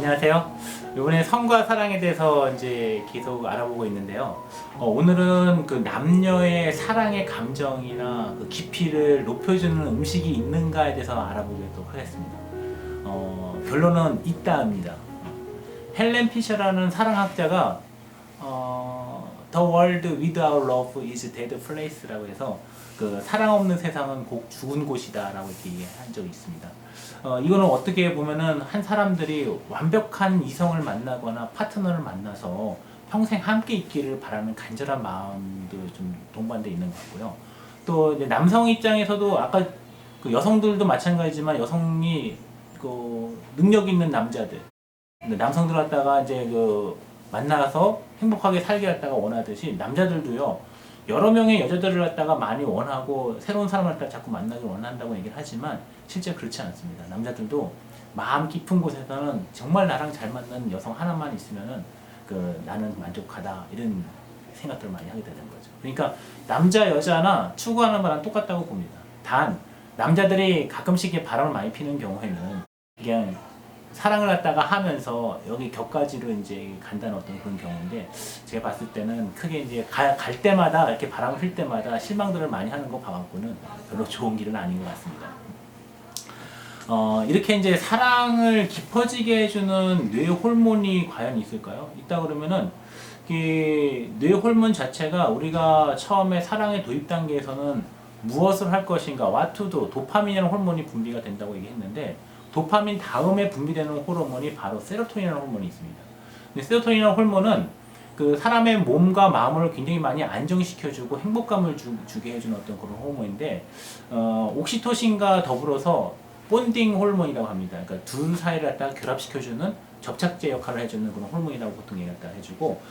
안녕하세요. 이번에 성과 사랑에 대해서 이제 계속 알아보고 있는데요. 오늘은 그 남녀의 사랑의 감정이나 그 깊이를 높여주는 음식이 있는가에 대해서 알아보도록 하겠습니다. 결론은 있다입니다. 헬렌 피셔라는 사랑학자가 The world without love is dead place라고 해서 그 사랑 없는 세상은 곧 죽은 곳이다라고 이렇게 한 적이 있습니다. 이거는 어떻게 보면은 한 사람들이 완벽한 이성을 만나거나 파트너를 만나서 평생 함께 있기를 바라는 간절한 마음도 좀 동반돼 있는 것 같고요. 또 이제 남성 입장에서도 아까 그 여성들도 마찬가지지만 여성이 그 능력 있는 남자들, 남성들 갖다가 이제 그 만나서 행복하게 살게 갖다가 원하듯이 남자들도요. 여러 명의 여자들을 갖다가 많이 원하고 새로운 사람을 갖다가 자꾸 만나길 원한다고 얘기를 하지만 실제 그렇지 않습니다. 남자들도 마음 깊은 곳에서는 정말 나랑 잘 맞는 여성 하나만 있으면은 그 나는 만족하다 이런 생각들을 많이 하게 되는 거죠. 그러니까 남자 여자나 추구하는 바랑 똑같다고 봅니다. 단 남자들이 가끔씩 바람을 많이 피는 경우에는 그냥 사랑을 갖다가 하면서 여기 격가지로 이제 간다는 어떤 그런 경우인데 제가 봤을 때는 크게 이제 갈 때마다 이렇게 바람을 필 때마다 실망들을 많이 하는 거 봐갖고는 별로 좋은 길은 아닌 것 같습니다. 이렇게 이제 사랑을 깊어지게 해주는 뇌 호르몬이 과연 있을까요? 있다 그러면은 뇌 호르몬 자체가 우리가 처음에 사랑의 도입 단계에서는 무엇을 할 것인가, what to do, 도파민이라는 호르몬이 분비가 된다고 얘기했는데 도파민 다음에 분비되는 호르몬이 바로 세로토닌이라는 호르몬이 있습니다. 근데 세로토닌이라는 호르몬은 그 사람의 몸과 마음을 굉장히 많이 안정시켜주고 행복감을 주게 해주는 어떤 그런 호르몬인데 옥시토신과 더불어서 본딩 호르몬이라고 합니다. 그러니까 둘 사이를 갖다가 결합시켜주는 접착제 역할을 해주는 그런 호르몬이라고 보통 얘기를 해주고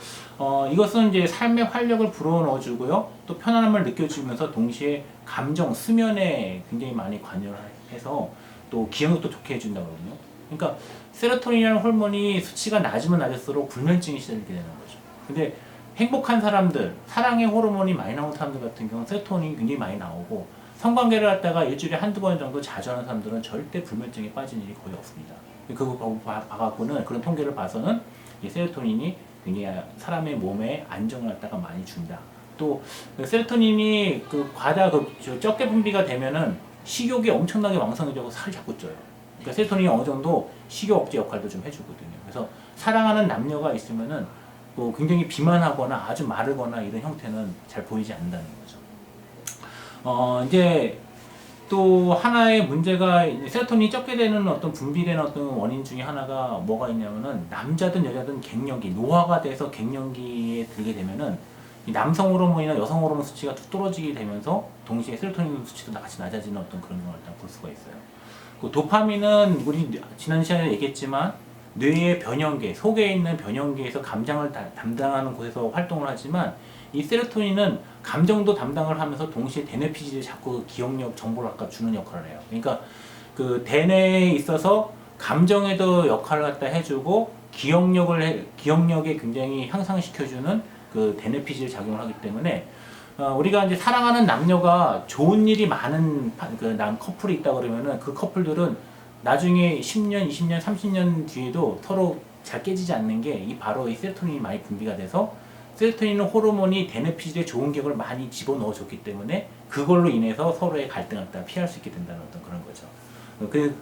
이것은 이제 삶의 활력을 불어넣어주고요. 또 편안함을 느껴주면서 동시에 감정, 수면에 굉장히 많이 관여를 해서 또 기억력도 좋게 해준다고 하거든요. 그러니까 세로토닌이라는 호르몬이 수치가 낮으면 낮을수록 불면증이 시작되게 되는 거죠. 근데 행복한 사람들, 사랑의 호르몬이 많이 나오는 사람들 같은 경우는 세로토닌이 굉장히 많이 나오고 성관계를 갖다가 일주일에 한두 번 정도 자주 하는 사람들은 절대 불면증에 빠지는 일이 거의 없습니다. 그거 봐갖고는 그런 통계를 봐서는 이 세로토닌이 굉장히 사람의 몸에 안정을 갖다가 많이 준다. 또 세로토닌이 그 과다 적게 분비가 되면은 식욕이 엄청나게 왕성해져서 살이 자꾸 쪄요. 그러니까 세로토닌이 어느 정도 식욕 억제 역할도 좀 해주거든요. 그래서 사랑하는 남녀가 있으면은 뭐 굉장히 비만하거나 아주 마르거나 이런 형태는 잘 보이지 않는다는 거죠. 이제 또 하나의 문제가 세로토닌이 적게 되는 어떤 분비되는 어떤 원인 중에 하나가 뭐가 있냐면은 남자든 여자든 갱년기, 노화가 돼서 갱년기에 들게 되면은 이 남성 호르몬이나 여성 호르몬 수치가 뚝 떨어지게 되면서 동시에 세로토닌 수치도 같이 낮아지는 어떤 그런 걸 볼 수가 있어요. 그 도파민은 우리 지난 시간에 얘기했지만 뇌의 변형계, 속에 있는 변형계에서 감정을 담당하는 곳에서 활동을 하지만 이 세로토닌은 감정도 담당을 하면서 동시에 대뇌 피질에 자꾸 기억력 정보를 아까 주는 역할을 해요. 그러니까 그 대뇌에 있어서 감정에도 역할을 갖다 해주고 기억력에 굉장히 향상시켜주는 그 대뇌 피질 작용을 하기 때문에 우리가 이제 사랑하는 남녀가 좋은 일이 많은 그 커플이 있다 그러면은 그 커플들은 나중에 10년, 20년, 30년 뒤에도 서로 잘 깨지지 않는 게 바로 이 세로토닌이 많이 분비가 돼서 세로토닌 호르몬이 대뇌 피질에 좋은 기억을 많이 집어넣어줬기 때문에 그걸로 인해서 서로의 갈등을 갖다 피할 수 있게 된다는 어떤 그런 거죠.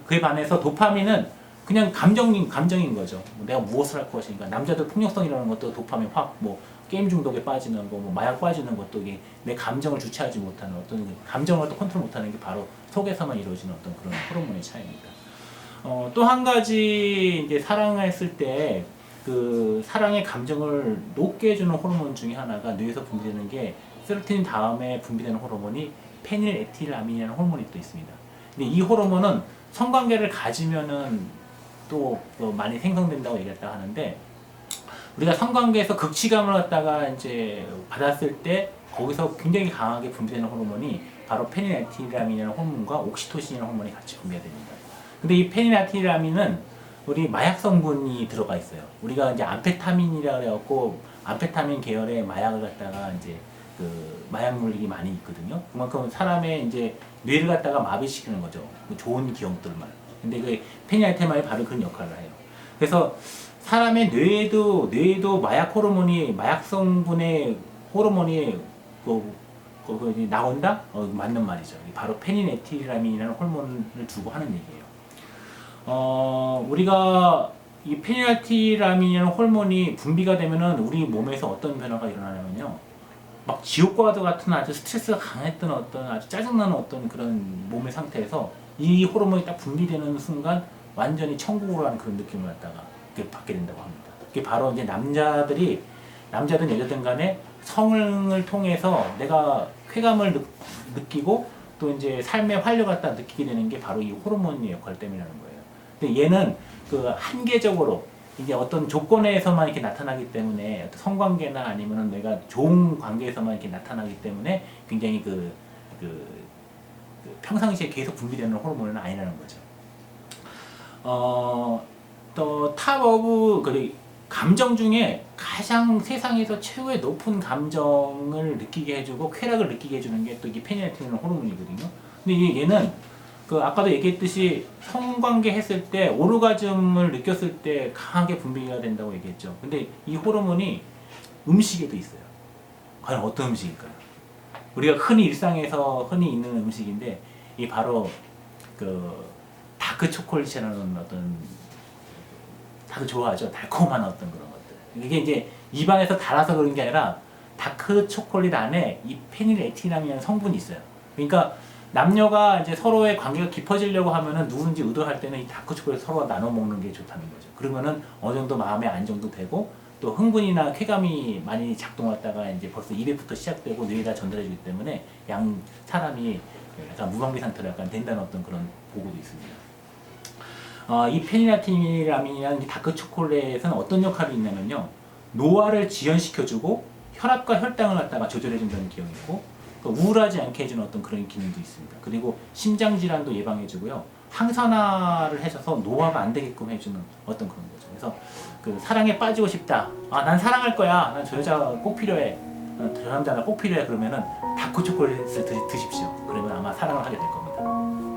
그에 반해서 도파민은 그냥 감정인 거죠. 내가 무엇을 할 것인가. 남자들 폭력성이라는 것도 도파민 게임 중독에 빠지는 거, 마약 빠지는 것도 이게 내 감정을 주체하지 못하는 어떤 감정을 또 컨트롤 못하는 게 바로 속에서만 이루어지는 어떤 그런 호르몬의 차이입니다. 또 한 가지 이제 사랑했을 때 그 사랑의 감정을 높게 해주는 호르몬 중에 하나가 뇌에서 분비되는 게 세로토닌 다음에 분비되는 호르몬이 페닐에틸아민이라는 호르몬이 또 있습니다. 근데 이 호르몬은 성관계를 가지면은 또 많이 생성된다고 얘기했다 하는데 우리가 성관계에서 극치감을 갖다가 이제 받았을 때 거기서 굉장히 강하게 분비되는 호르몬이 바로 페닐에틸아민이라는 호르몬과 옥시토신이라는 호르몬이 같이 분비가 됩니다. 근데 이 페닐에틸아민은 우리 마약 성분이 들어가 있어요. 우리가 이제 암페타민이라 그래갖고 암페타민 계열의 마약을 갖다가 이제 그 마약 물질이 많이 있거든요. 그만큼 사람의 이제 뇌를 갖다가 마비시키는 거죠. 좋은 기억들만. 근데 그 페닐에틸아민이 바로 그런 역할을 해요. 그래서 사람의 뇌에도 마약 성분의 호르몬이 나온다? 맞는 말이죠. 바로 페니레틸라민이라는 호르몬을 두고 하는 얘기예요. 우리가 이 페니레틸라민이라는 호르몬이 분비가 되면은 우리 몸에서 어떤 변화가 일어나냐면요. 막 지옥과 같은 아주 스트레스가 강했던 어떤 아주 짜증나는 어떤 그런 몸의 상태에서 이 호르몬이 딱 분비되는 순간 완전히 천국으로 가는 그런 느낌을 갖다가 받게 된다고 합니다. 그게 바로 이제 남자든 여자든 간에 성을 통해서 내가 쾌감을 느끼고 또 이제 삶의 활력 갖다 느끼게 되는 게 바로 이 호르몬의 역할 때문이라는 거예요. 근데 얘는 그 한계적으로 이게 어떤 조건에서만 이렇게 나타나기 때문에 어떤 성관계나 아니면은 내가 좋은 관계에서만 이렇게 나타나기 때문에 굉장히 평상시에 계속 분비되는 호르몬은 아니라는 거죠. 또 탑 오브 감정 중에 가장 세상에서 최고의 높은 감정을 느끼게 해주고 쾌락을 느끼게 해주는 게 또 이게 페니레틸라민 호르몬이거든요. 근데 얘는 아까도 얘기했듯이 성관계 했을 때 오르가즘을 느꼈을 때 강하게 분비가 된다고 얘기했죠. 근데 이 호르몬이 음식에도 있어요. 과연 어떤 음식일까요? 우리가 일상에서 흔히 있는 음식인데 이 바로 다크 초콜릿이라는 어떤 다들 좋아하죠. 달콤한 어떤 그런 것들. 이게 이제 입안에서 달아서 그런 게 아니라 다크 초콜릿 안에 이 페닐에틸라민이라는 성분이 있어요. 그러니까 남녀가 이제 서로의 관계가 깊어지려고 하면은 누군지 의도할 때는 이 다크 초콜릿 서로가 나눠 먹는 게 좋다는 거죠. 그러면은 어느 정도 마음의 안정도 되고 또 흥분이나 쾌감이 많이 작동했다가 이제 벌써 입에부터 시작되고 뇌에다 전달해주기 때문에 사람이 약간 무방비 상태로 약간 된다는 어떤 그런 보고도 있습니다. 이 페니레틸라민이라는 다크 초콜릿은 어떤 역할이 있냐면요. 노화를 지연시켜주고 혈압과 혈당을 갖다가 조절해준다는 기능이 있고 우울하지 않게 해주는 어떤 그런 기능도 있습니다. 그리고 심장질환도 예방해주고요. 항산화를 해줘서 노화가 안 되게끔 해주는 어떤 그런 거죠. 그래서 사랑에 빠지고 싶다. 난 사랑할 거야. 난 저 여자가 꼭 필요해. 저 남자가 꼭 필요해. 그러면은 다크 초콜릿을 드십시오. 그러면 아마 사랑을 하게 될 겁니다.